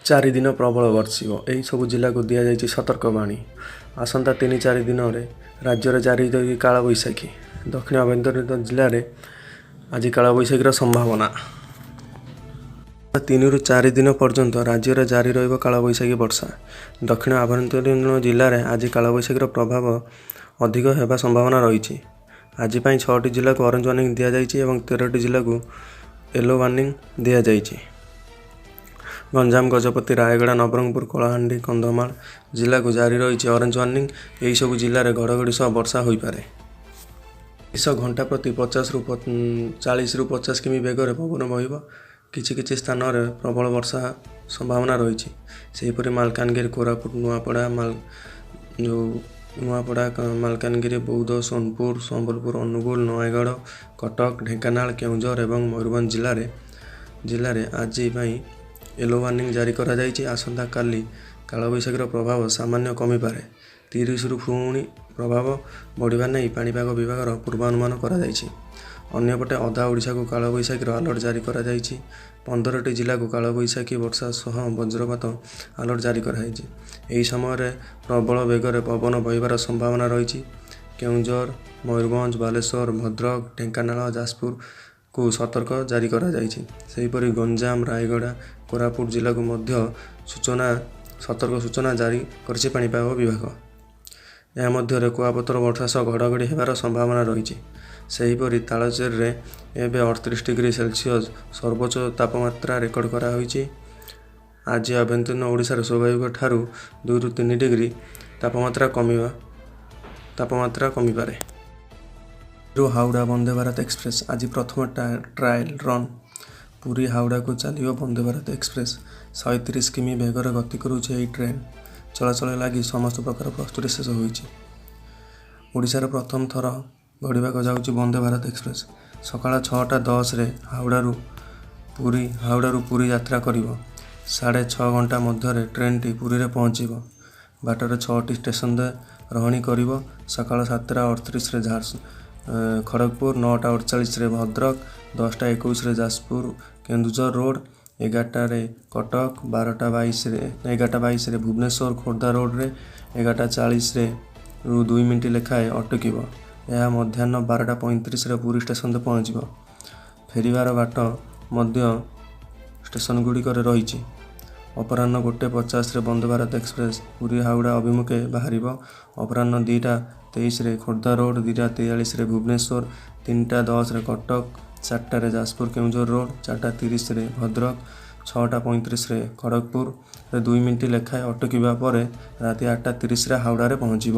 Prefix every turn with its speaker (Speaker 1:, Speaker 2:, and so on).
Speaker 1: ଚାରି ଦିନ ପ୍ରବଳ ବର୍ଷିବ। ଏହି ସବୁ ଜିଲ୍ଲାକୁ ଦିଆଯାଇଛି ସତର୍କବାଣୀ। ଆସନ୍ତା 3-4 ଦିନରେ ରାଜ୍ୟରେ ଜାରି ରହିବ କାଳବୈଶାଖୀ। ଦକ୍ଷିଣ ଆଭ୍ୟନ୍ତରୀଣ ଜିଲ୍ଲାରେ ଆଜି କାଳବୈଶାଖୀର ସମ୍ଭାବନା। 3-4 ଦିନ ପର୍ଯ୍ୟନ୍ତ ରାଜ୍ୟରେ ଜାରି ରହିବ କାଳବୈଶାଖୀ ବର୍ଷା। ଦକ୍ଷିଣ ଆଭ୍ୟନ୍ତରୀଣ ଜିଲ୍ଲାରେ ଆଜି କାଳବୈଶାଖୀର ପ୍ରଭାବ ଅଧିକ ହେବା ସମ୍ଭାବନା ରହିଛି। ଆଜି ପାଇଁ 6ଟି ଜିଲ୍ଲାକୁ ଅରେଞ୍ଜ ୱାର୍ଣ୍ଣିଂ ଦିଆଯାଇଛି ଏବଂ 13ଟି ଜିଲ୍ଲାକୁ ୟେଲୋ ୱାର୍ଣ୍ଣିଂ ଦିଆଯାଇଛି। ଗଞ୍ଜାମ, ଗଜପତି, ରାୟଗଡ଼ା, ନବରଙ୍ଗପୁର, କଳାହାଣ୍ଡି, କନ୍ଧମାଳ ଜିଲ୍ଲାକୁ ଜାରି ରହିଛି ଅରେଞ୍ଜ ୱାର୍ଣ୍ଣିଂ। ଏହିସବୁ ଜିଲ୍ଲାରେ ଘଡ଼ଘଡ଼ି ସହ ବର୍ଷା ହୋଇପାରେ। ଘଣ୍ଟା ପ୍ରତି 40-50 କିମି ବେଗରେ ପବନ ବହିବ। କିଛି କିଛି ସ୍ଥାନରେ ପ୍ରବଳ ବର୍ଷା ସମ୍ଭାବନା ରହିଛି। ସେହିପରି ମାଲକାନଗିରି, କୋରାପୁଟ, ନୂଆପଡ଼ା, ମାଲକାନଗିରି, ବୌଦ୍ଧ, ସୋନପୁର, ସମ୍ବଲପୁର, ଅନୁଗୁଳ, ନୟାଗଡ଼, କଟକ, ଢେଙ୍କାନାଳ, କେଉଁଝର ଏବଂ ମୟୂରଭଞ୍ଜ ଜିଲ୍ଲାରେ ଆଜି ପାଇଁ ୟେଲୋ ୱାର୍ଣ୍ଣିଂ ଜାରି କରାଯାଇଛି। ଆସନ୍ତାକାଲି କାଳବୈଶାଖୀର ପ୍ରଭାବ ସାମାନ୍ୟ କମିପାରେ। 30ରୁ ପୁଣି ପ୍ରଭାବ ବଢ଼ିବା ନେଇ ପାଣିପାଗ ବିଭାଗର ପୂର୍ବାନୁମାନ କରାଯାଇଛି। ଅନ୍ୟପଟେ ଅଧା ଓଡ଼ିଶାକୁ କାଳବୈଶାଖୀର ଆଲର୍ଟ ଜାରି କରାଯାଇଛି। 15ଟି ଜିଲ୍ଲାକୁ କାଳବୈଶାଖୀ ବର୍ଷା ସହ ବଜ୍ରପାତ ଆଲର୍ଟ ଜାରି କରାଯାଇଛି। ଏହି ସମୟରେ ପ୍ରବଳ ବେଗରେ ପବନ ବହିବାର ସମ୍ଭାବନା ରହିଛି। କେଉଁଝର, ମୟୂରଭଞ୍ଜ, ବାଲେଶ୍ୱର, ଭଦ୍ରକ, ଢେଙ୍କାନାଳ, ଯାଜପୁରକୁ ସତର୍କ ଜାରି କରାଯାଇଛି। ସେହିପରି ଗଞ୍ଜାମ, ରାୟଗଡ଼ା, କୋରାପୁଟ ଜିଲ୍ଲାକୁ ମଧ୍ୟ ସତର୍କ ସୂଚନା ଜାରି କରିଛି ପାଣିପାଗ ବିଭାଗ। ଏହା ମଧ୍ୟରେ କୁଆପଥର ବର୍ଷା ସହ ଘଡ଼ଘଡ଼ି ହେବାର ସମ୍ଭାବନା ରହିଛି। ସେହିପରି ତାଳଚେରରେ ଏବେ 38 ଡିଗ୍ରୀ ସେଲସିୟସ୍ ସର୍ବୋଚ୍ଚ ତାପମାତ୍ରା ରେକର୍ଡ କରାହୋଇଛି। ଆଜି ଆଭ୍ୟନ୍ତରୀଣ ଓଡ଼ିଶାର ସ୍ୱାଭାବିକ ଠାରୁ 2-3 ଡିଗ୍ରୀ ତାପମାତ୍ରା କମିପାରେ। ହାଓଡ଼ା ବନ୍ଦେ ଭାରତ ଏକ୍ସପ୍ରେସ୍ ଆଜି ପ୍ରଥମ ଟ୍ରାଏଲ୍ ରନ୍। ପୁରୀ ହାଓଡ଼ାକୁ ଚାଲିବ ବନ୍ଦେ ଭାରତ ଏକ୍ସପ୍ରେସ୍। 130 କିମି ବେଗରେ ଗତି କରୁଛି ଏହି ଟ୍ରେନ୍। ଚଳାଚଳ ଲାଗି ସମସ୍ତ ପ୍ରକାର ପ୍ରସ୍ତୁତି ଶେଷ ହୋଇଛି। ଓଡ଼ିଶାରେ ପ୍ରଥମ ଥର ଗଡ଼ିବାକୁ ଯାଉଛି ବନ୍ଦେ ଭାରତ ଏକ୍ସପ୍ରେସ୍। ସକାଳ 6:10ରେ ହାଓଡ଼ାରୁ ପୁରୀ ଯାତ୍ରା କରିବ। 6.5 ଘଣ୍ଟା ମଧ୍ୟରେ ଟ୍ରେନ୍ଟି ପୁରୀରେ ପହଞ୍ଚିବ। ବାଟରେ 6ଟି ଷ୍ଟେସନରେ ରହଣି କରିବ। ସକାଳ 7:38ରେ ଖଡ଼ଗପୁର, 9:48ରେ ଭଦ୍ରକ, 10:21ରେ ଯାଜପୁର କେନ୍ଦୁଝର ରୋଡ଼, 11ଟାରେ କଟକ, 11:22ରେ ଭୁବନେଶ୍ୱର ଖୋର୍ଦ୍ଧା ରୋଡ଼ରେ, 11:40ରୁ 2 ମିନିଟ୍ ଲେଖାଏଁ ଅଟକିବ। ଏହା ମଧ୍ୟାହ୍ନ 12:35ରେ ପୁରୀ ଷ୍ଟେସନରେ ପହଞ୍ଚିବ। ଫେରିବାର ବାଟ ମଧ୍ୟ ଷ୍ଟେସନଗୁଡ଼ିକରେ ରହିଛି। ଅପରାହ୍ନ 1:50ରେ ବନ୍ଦେ ଭାରତ ଏକ୍ସପ୍ରେସ୍ ପୁରୀ ହାଓଡ଼ା ଅଭିମୁଖେ ବାହାରିବ। ଅପରାହ୍ନ 2:23ରେ ଖୋର୍ଦ୍ଧା ରୋଡ଼, 2:43ରେ ଭୁବନେଶ୍ୱର, 3:10ରେ କଟକ, 4ଟାରେ ଯାଜପୁର କେନ୍ଦୁଝର ରୋଡ଼, 4:30ରେ ଭଦ୍ରକ, 6:35ରେ ଖଡ଼ଗପୁରରେ 2 ମିନିଟ୍ ଲେଖାଏଁ ଅଟକିବା ପରେ ରାତି 8:30ରେ ହାଓଡ଼ାରେ ପହଞ୍ଚିବ।